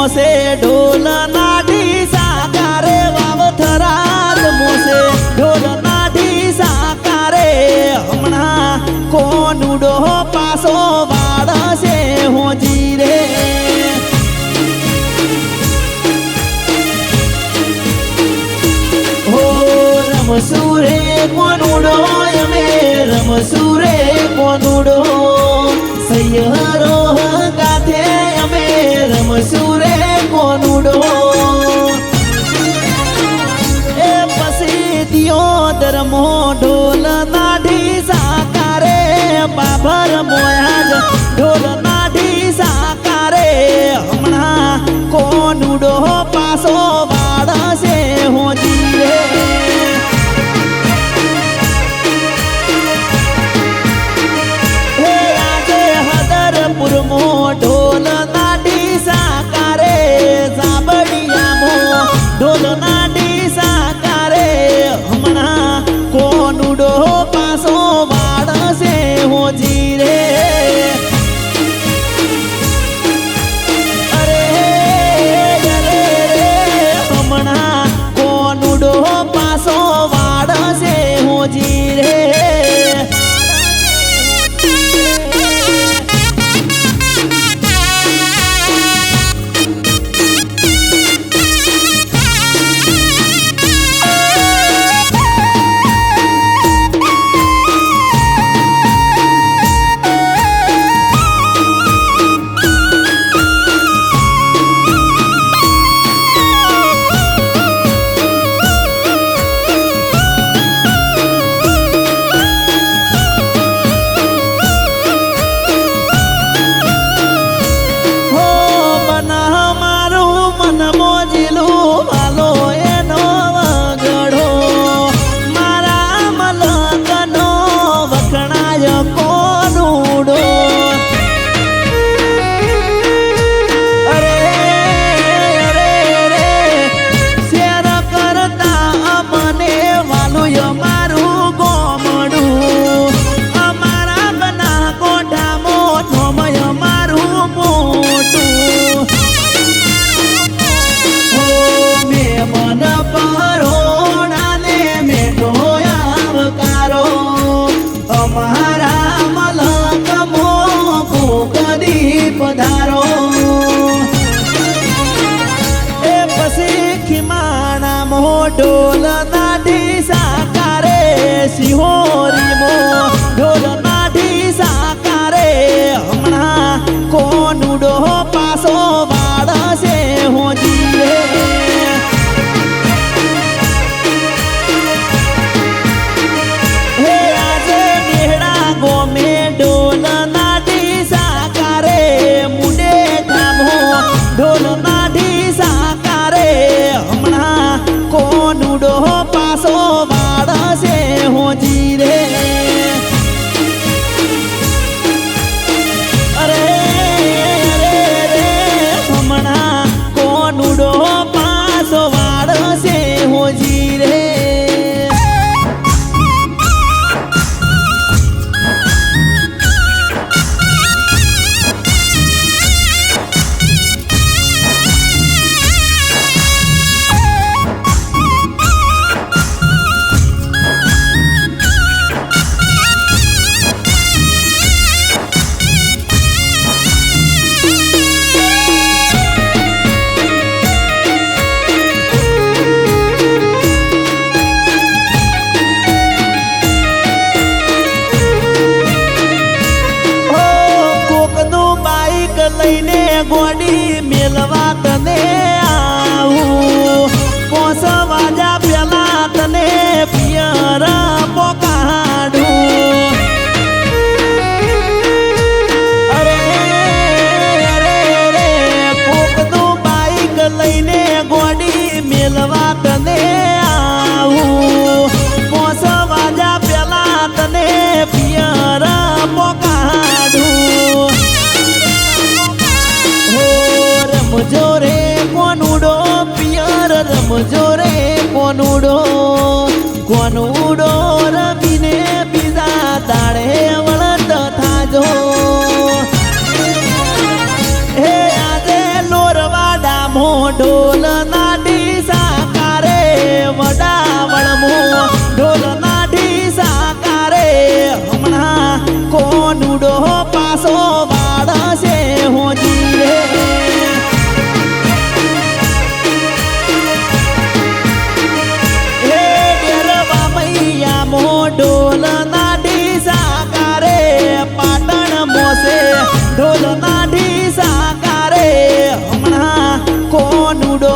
મોસે ઢોલ નાટી સાકારે વાવથરાજ મોસે ઢોલ નાટી સાકારે હમણાં કોનુડો પાસો વાળશે હોજી રે હો રમસુરે કોનુડો અમે રમસુરે કોનુડો સૈયરો ગાથે અમે રમસુરે કોનુડો એ પછી દિયો ધર્મો ઢોલ નાઠી સાકારે બાભર મોયાજ ઢોલ નાઠી સાકારે હમણાં કોનુડો પાસો વાળશે હોજી રે ઢોલ નાટી સાકારે સાબડિયામો ઢોલ નાટી સાકારે હમણાં કોનુડો પાસો વાળશે હોજી રે અરે અરે રે હમણાં કોનુડો પાસો વાળશે હોજી રે ઢોલ નાઠી સાકારે સિહોરી મો ઢોલ નાઠી સાકારે હમણાં કોનુડો પાસો વાળશે હોજી રે હે આજે નેહડા ગોમે ઢોલ નાઠી સાકારે મુડે ધામો ઢોલ નાઠી સાકારે હમણાં કોનુડો પાસો વાળશે હોજી રે અરે અરે રે હમણાં કોનુડો પાસો વાળશે હોજી રે લઈને ગોડી મેલવા તને આવું પોસ વાજા પેલા તને પિયર પોકાડું અરે અરે રે કોકનું બાઈક લઈને ગોડી મેલવા તને આવું પોસ વાજા પેલા તને પિયર પોકાડું રમજો રે કોનુડો પિયર રમજો રે કોનુડો કોનુડો રમીને બીજા દાડે વળત થાજો હે આજે લોરવાડા ઢોલ નાટી સાકારે વડાવળમો ઢોલ નાટી સાકારે હમણાં કોનુડો પાસો વાળશે હોજી રે ઢોલ નાટી સાકારે પાટણ મોસે ઢોલ નાટી સાકારે હમણાં કોનુડો